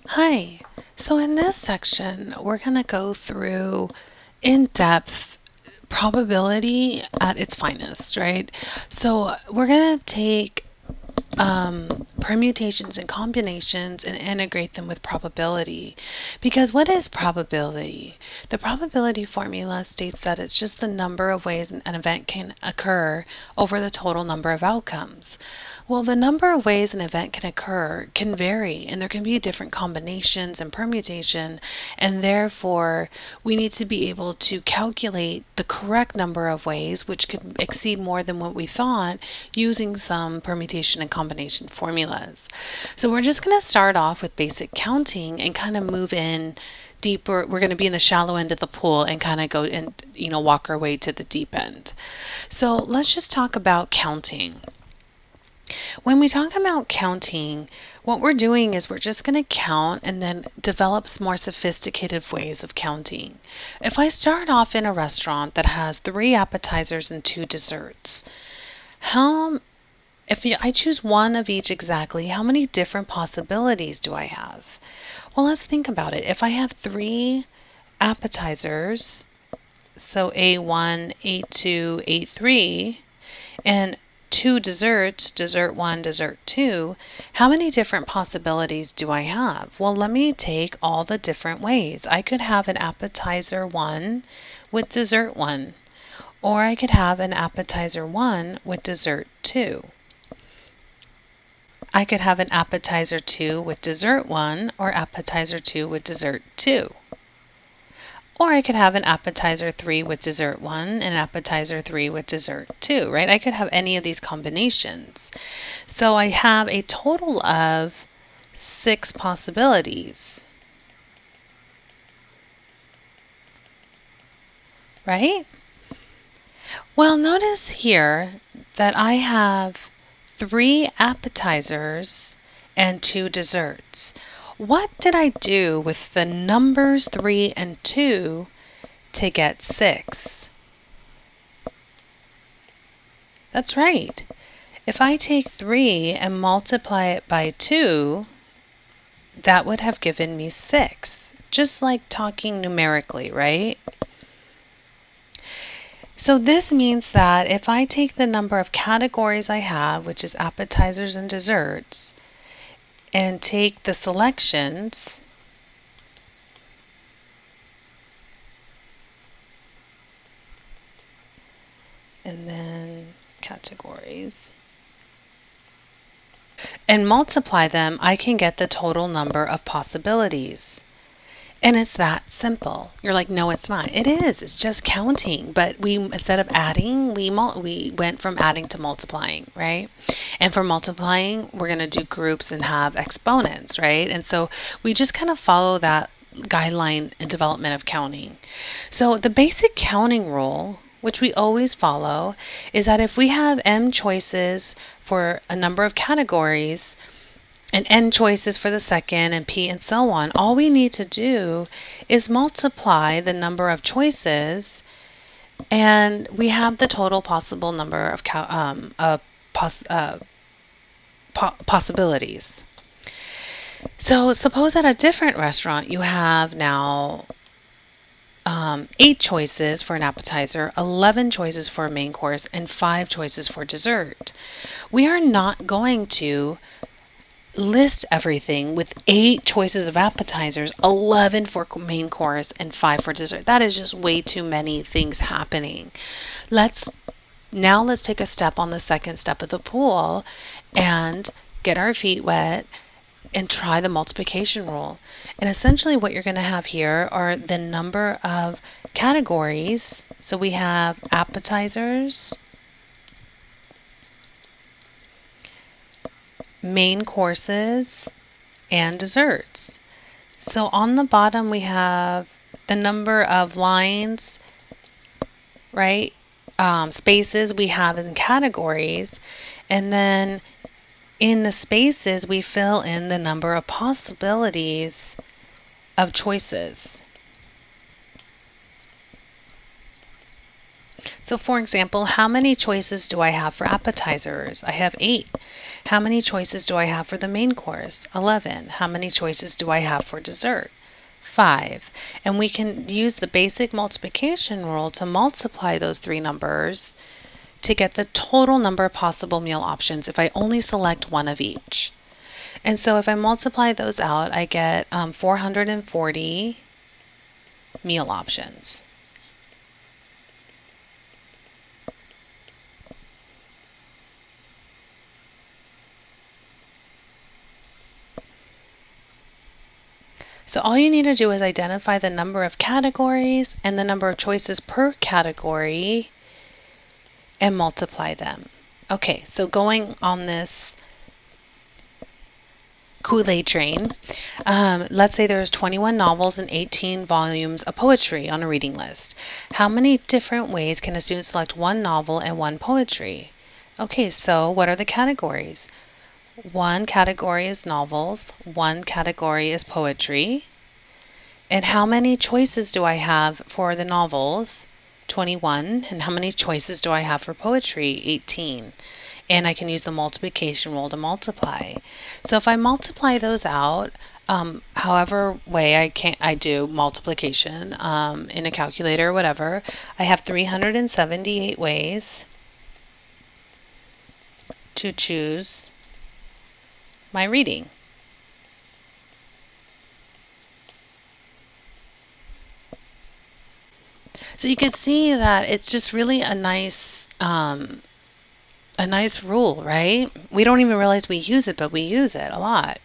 Hi. So in this section, we're going to go through in-depth probability at its finest, right? So we're going to take permutations and combinations and integrate them with probability. Because what is probability? The probability formula states that it's just the number of ways an event can occur over the total number of outcomes. Well, the number of ways an event can occur can vary, and there can be different combinations and permutation, and therefore we need to be able to calculate the correct number of ways, which could exceed more than what we thought, using some permutation and combination formulas. So we're just going to start off with basic counting and kind of move in deeper. We're going to be in the shallow end of the pool and kind of go and walk our way to the deep end. So let's just talk about counting. When we talk about counting, what we're doing is we're just going to count and then develop more sophisticated ways of counting. If I start off in a restaurant that has 3 appetizers and 2 desserts, how if I choose one of each exactly, how many different possibilities do I have? Well, let's think about it. If I have 3 appetizers, so A1, A2, A3, and 2 desserts, dessert 1, dessert 2, how many different possibilities do I have? Well, let me take all the different ways. I could have an appetizer 1 with dessert 1, or I could have an appetizer 1 with dessert 2. I could have an appetizer 2 with dessert 1 or appetizer 2 with dessert 2. Or I could have an appetizer 3 with dessert 1 and appetizer 3 with dessert 2, right? I could have any of these combinations. So I have a total of 6 possibilities, right? Well, notice here that I have 3 appetizers and 2 desserts. What did I do with the numbers 3 and 2 to get 6? That's right. If I take 3 and multiply it by 2, that would have given me 6. Just like talking numerically, right? So this means that if I take the number of categories I have, which is appetizers and desserts, and take the selections, and then categories, and multiply them, I can get the total number of possibilities. And it's that simple. You're like, no, it's not. It is. It's just counting. But we, instead of adding, we went from adding to multiplying, right? And for multiplying, we're going to do groups and have exponents, right? And so we just kind of follow that guideline in development of counting. So the basic counting rule, which we always follow, is that if we have m choices for a number of categories, and n choices for the second, and p, and so on, all we need to do is multiply the number of choices, and we have the total possible number of possibilities. So suppose at a different restaurant you have now 8 choices for an appetizer, 11 choices for a main course, and 5 choices for dessert. We are not going to list everything with 8 choices of appetizers, 11 for main course, and 5 for dessert. That is just way too many things happening. Let's take a step on the second step of the pool and get our feet wet and try the multiplication rule. And essentially what you're going to have here are the number of categories. So we have appetizers, main courses, and desserts. So on the bottom we have the number of lines, right? Spaces we have in categories, and then in the spaces we fill in the number of possibilities of choices. So for example, how many choices do I have for appetizers? I have 8. How many choices do I have for the main course? 11. How many choices do I have for dessert? 5. And we can use the basic multiplication rule to multiply those three numbers to get the total number of possible meal options if I only select one of each. And so if I multiply those out, I get 440 meal options. So all you need to do is identify the number of categories and the number of choices per category and multiply them. Okay, so going on this Kool-Aid train, let's say there's 21 novels and 18 volumes of poetry on a reading list. How many different ways can a student select one novel and one poetry? Okay, so what are the categories? One category is novels, one category is poetry. And how many choices do I have for the novels? 21. And how many choices do I have for poetry? 18. And I can use the multiplication rule to multiply. So if I multiply those out, however way I do multiplication in a calculator or whatever, I have 378 ways to choose my reading. So you can see that it's just really a nice rule, right? We don't even realize we use it, but we use it a lot.